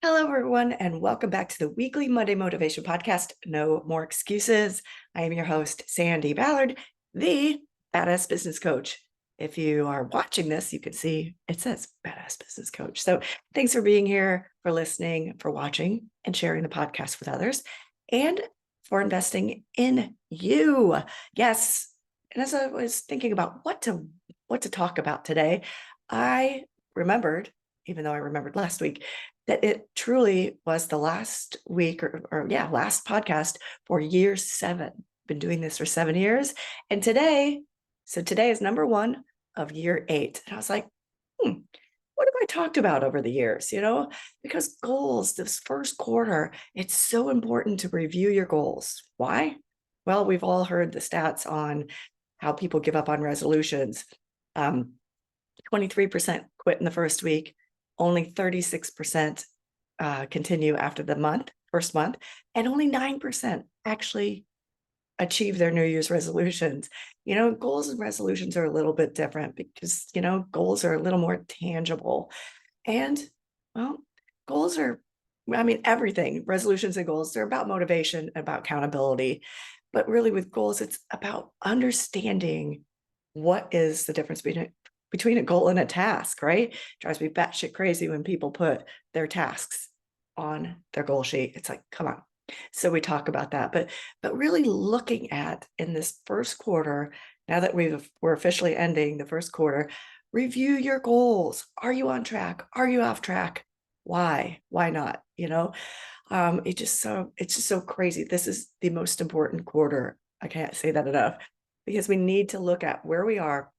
Hello, everyone, and welcome back to the weekly Monday Motivation Podcast. No more excuses. I am your host, Sandy Ballard, the Badass Business Coach. If you are watching this, you can see it says Badass Business Coach. So thanks for being here, for listening, for watching, and sharing the podcast with others, and for investing in you. Yes. And as I was thinking about what to talk about today, I remembered, even though I remembered last week, that it truly was the last week last podcast for year 7. Been doing this for 7 years. And today is number 1 of year 8. And I was like, what have I talked about over the years? Because goals, this first quarter, it's so important to review your goals. Why? Well, we've all heard the stats on how people give up on resolutions. 23% quit in the first week, only 36% continue after the first month, and only 9% actually achieve their New Year's resolutions. Goals and resolutions are a little bit different because, goals are a little more tangible. And, well, goals are, everything, resolutions and goals, they're about motivation, about accountability. But really with goals, it's about understanding what is the difference between a goal and a task, right? It drives me batshit crazy when people put their tasks on their goal sheet. It's like, come on. So we talk about that, but really looking at in this first quarter, now that we're officially ending the first quarter, review your goals. Are you on track? Are you off track? Why? Why not? It's just so crazy. This is the most important quarter. I can't say that enough because we need to look at where we are.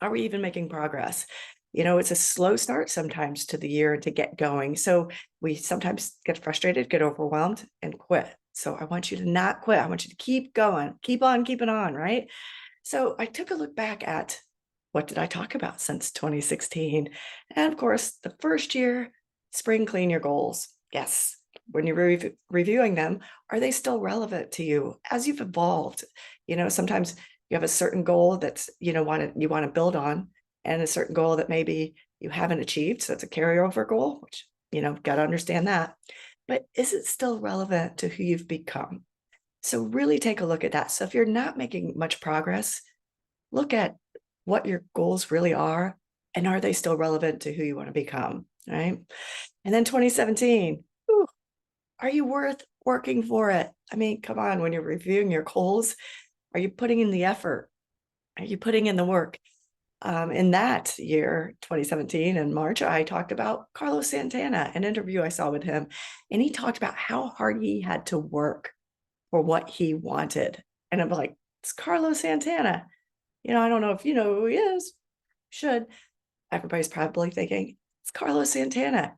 Are we even making progress? It's a slow start sometimes to the year to get going. So we sometimes get frustrated, get overwhelmed, and quit. So I want you to not quit. I want you to keep going, keep on keeping on, right? So I took a look back at what did I talk about since 2016? And of course, the first year, spring clean your goals. Yes. When you're reviewing them, are they still relevant to you as you've evolved? Sometimes you have a certain goal that's, you want to build on, and a certain goal that maybe you haven't achieved. So it's a carryover goal, which, got to understand that. But is it still relevant to who you've become? So really take a look at that. So if you're not making much progress, look at what your goals really are, and are they still relevant to who you want to become, right? And then 2017, are you worth working for it? Come on, when you're reviewing your goals, are you putting in the effort? Are you putting in the work? In that year, 2017, in March, I talked about Carlos Santana, an interview I saw with him, and he talked about how hard he had to work for what he wanted. And I'm like, it's Carlos Santana. I don't know if you know who he is. Should. Everybody's probably thinking, it's Carlos Santana.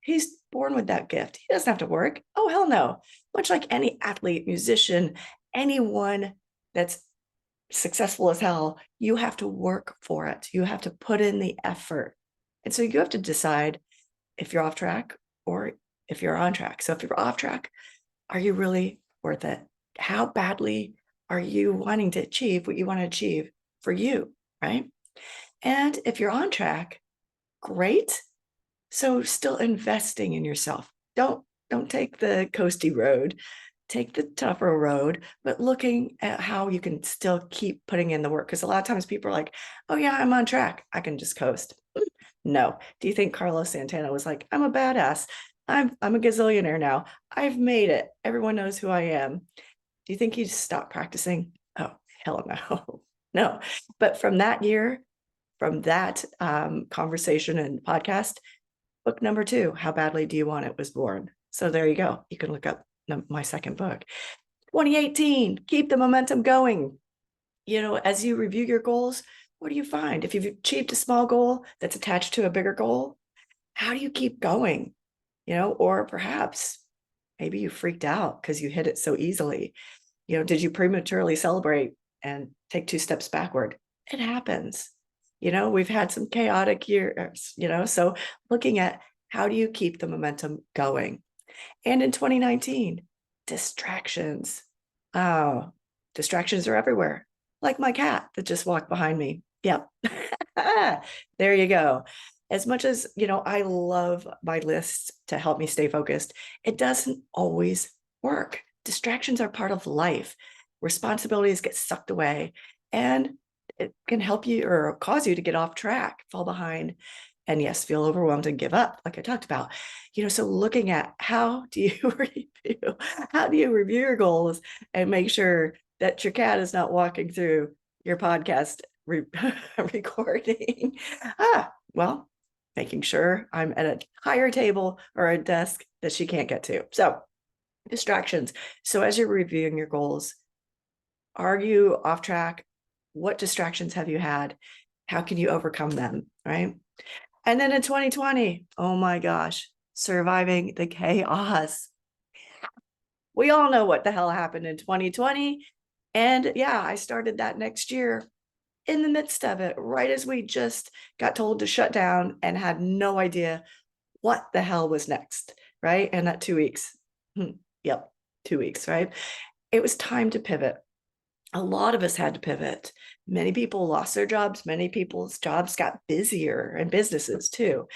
He's born with that gift. He doesn't have to work. Oh, hell no. Much like any athlete, musician, anyone that's successful as hell, you have to work for it. You have to put in the effort. And so you have to decide if you're off track or if you're on track. So if you're off track, are you really worth it? How badly are you wanting to achieve what you want to achieve for you, right? And if you're on track, great. So still investing in yourself. Don't take the coasty road. Take the tougher road, but looking at how you can still keep putting in the work. Because a lot of times people are like, oh yeah, I'm on track. I can just coast. No. Do you think Carlos Santana was like, I'm a badass. I'm a gazillionaire now. I've made it. Everyone knows who I am. Do you think he just stopped practicing? Oh, hell no. No. But from that year, from that conversation and podcast, book number 2, How Badly Do You Want It, was born. So there you go. You can look up my second book. 2018, keep the momentum going. As you review your goals, what do you find? If you've achieved a small goal that's attached to a bigger goal, how do you keep going? Or perhaps maybe you freaked out because you hit it so easily. Did you prematurely celebrate and take 2 steps backward? It happens. We've had some chaotic years, so looking at how do you keep the momentum going? And in 2019, distractions. Oh, distractions are everywhere. Like my cat that just walked behind me. Yep. There you go. as much as, I love my lists to help me stay focused, it doesn't always work. Distractions are part of life. Responsibilities get sucked away, and it can help you or cause you to get off track, fall behind, and yes, feel overwhelmed and give up, like I talked about. So looking at how do you review your goals and make sure that your cat is not walking through your podcast recording. Well, making sure I'm at a higher table or a desk that she can't get to. So distractions. So as you're reviewing your goals, are you off track? What distractions have you had? How can you overcome them? Right. And then in 2020, oh my gosh, surviving the chaos. We all know what the hell happened in 2020. And yeah, I started that next year in the midst of it, right as we just got told to shut down and had no idea what the hell was next, right? And that 2 weeks. Yep, 2 weeks, right? It was time to pivot. A lot of us had to pivot. Many people lost their jobs. Many people's jobs got busier, and businesses too.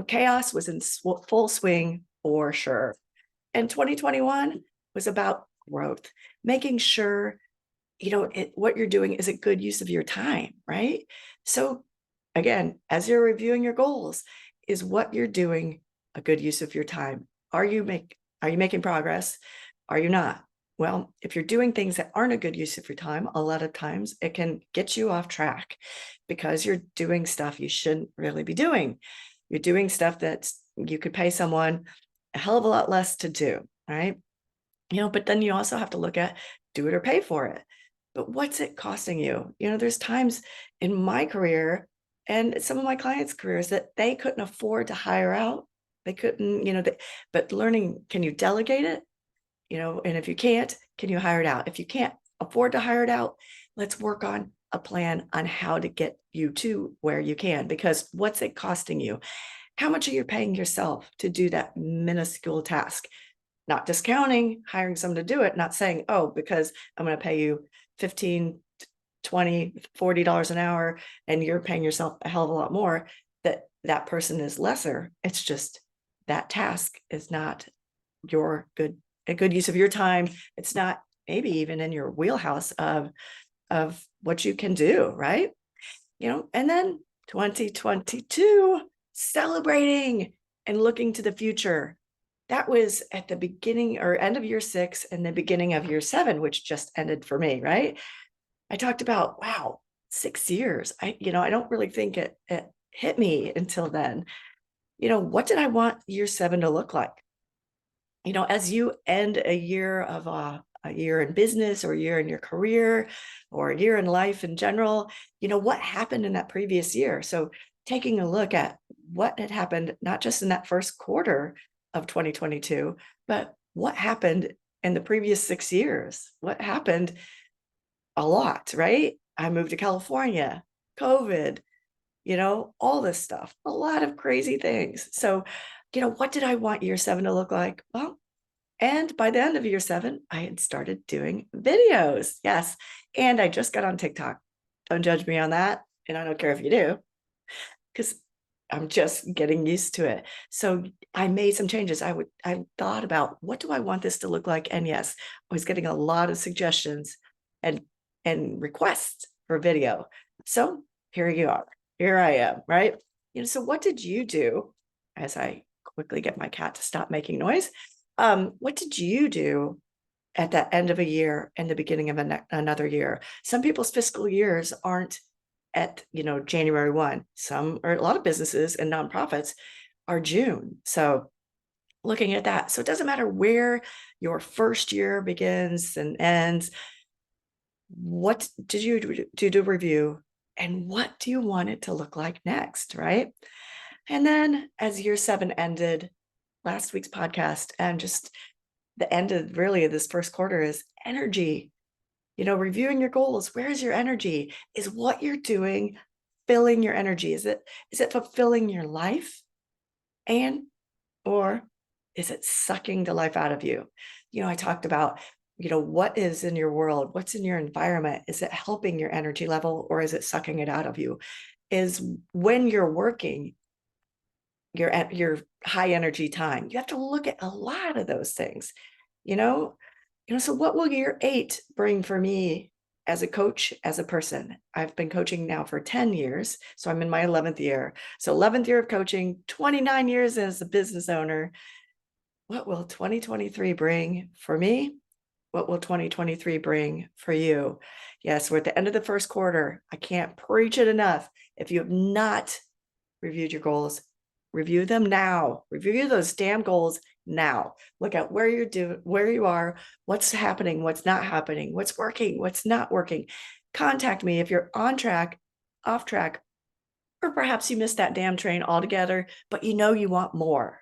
Chaos was in full swing for sure. And 2021 was about growth, making sure what you're doing is a good use of your time, right? So again, as you're reviewing your goals, is what you're doing a good use of your time? Are you making progress? Are you not? Well, if you're doing things that aren't a good use of your time, a lot of times it can get you off track because you're doing stuff you shouldn't really be doing. You're doing stuff that you could pay someone a hell of a lot less to do, right? But then you also have to look at do it or pay for it. But what's it costing you? There's times in my career and some of my clients' careers that they couldn't afford to hire out. They couldn't, but learning, can you delegate it? And if you can't, can you hire it out? If you can't afford to hire it out, let's work on a plan on how to get you to where you can, because what's it costing you? How much are you paying yourself to do that minuscule task? Not discounting hiring someone to do it, not saying, oh, because I'm going to pay you 15, 20, $40 an hour and you're paying yourself a hell of a lot more, that person is lesser. It's just that task is not a good use of your time. It's not maybe even in your wheelhouse of what you can do, right? And then 2022, celebrating and looking to the future. That was at the beginning or end of year 6 and the beginning of year 7, which just ended for me, right? I talked about, wow, 6 years. I don't really think it hit me until then. What did I want year 7 to look like? As you end a year of a year in business or a year in your career or a year in life in general, what happened in that previous year? So taking a look at what had happened, not just in that first quarter of 2022, but what happened in the previous 6 years? What happened? A lot, right? I moved to California, COVID, all this stuff, a lot of crazy things. So, what did I want year 7 to look like? Well, and by the end of year 7, I had started doing videos. Yes. And I just got on TikTok. Don't judge me on that. And I don't care if you do, because I'm just getting used to it. So I made some changes. I thought about what do I want this to look like? And yes, I was getting a lot of suggestions and requests for video. So here you are. Here I am, right? So what did you do as I quickly get my cat to stop making noise? What did you do at the end of a year and the beginning of another year? Some people's fiscal years aren't at, January 1. Some, or a lot of businesses and nonprofits are June. So looking at that. So it doesn't matter where your first year begins and ends. What did you do to review? And what do you want it to look like next, right? And then as year 7 ended, last week's podcast and just the end of really this first quarter is energy. Reviewing your goals. Where is your energy? Is what you're doing filling your energy? Is it fulfilling your life? Or is it sucking the life out of you? I talked about, what is in your world? What's in your environment? Is it helping your energy level or is it sucking it out of you? Is when you're working, your high energy time. You have to look at a lot of those things, you know? So what will year 8 bring for me as a coach, as a person? I've been coaching now for 10 years, so I'm in my 11th year. So 11th year of coaching, 29 years as a business owner. What will 2023 bring for me? What will 2023 bring for you? Yes, we're at the end of the first quarter. I can't preach it enough. If you have not reviewed your goals, review them now. Review those damn goals now. Look at where you are, what's happening, what's not happening, what's working, what's not working. Contact me if you're on track, off track, or perhaps you missed that damn train altogether, but you know you want more.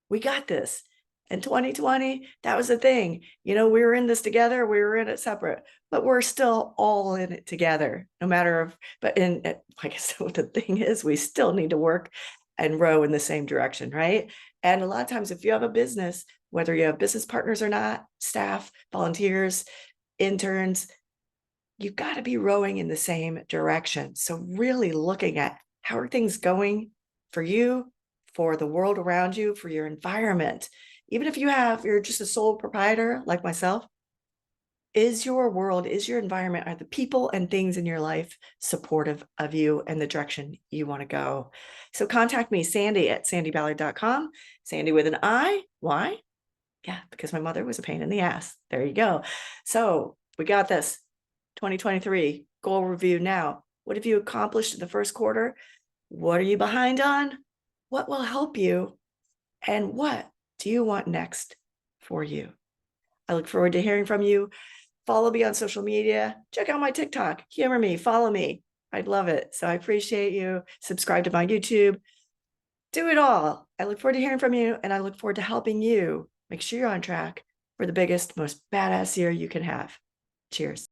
We got this. In 2020, that was the thing. We were in this together, we were in it separate, but we're still all in it together, no matter like I said, the thing is, we still need to work and row in the same direction, right? And a lot of times, if you have a business, whether you have business partners or not, staff, volunteers, interns, you've got to be rowing in the same direction. So really looking at how are things going for you, for the world around you, for your environment. Even if you're just a sole proprietor like myself, is your world, is your environment, are the people and things in your life supportive of you and the direction you want to go? So contact me, Sandy at sandyballard.com, Sandy with an I. Why? Yeah, because my mother was a pain in the ass. There you go. So we got this. 2023 goal review now. What have you accomplished in the first quarter? What are you behind on? What will help you? And what do you want next for you? I look forward to hearing from you. Follow me on social media. Check out my TikTok. Humor me. Follow me. I'd love it. So I appreciate you. Subscribe to my YouTube. Do it all. I look forward to hearing from you, and I look forward to helping you make sure you're on track for the biggest, most badass year you can have. Cheers.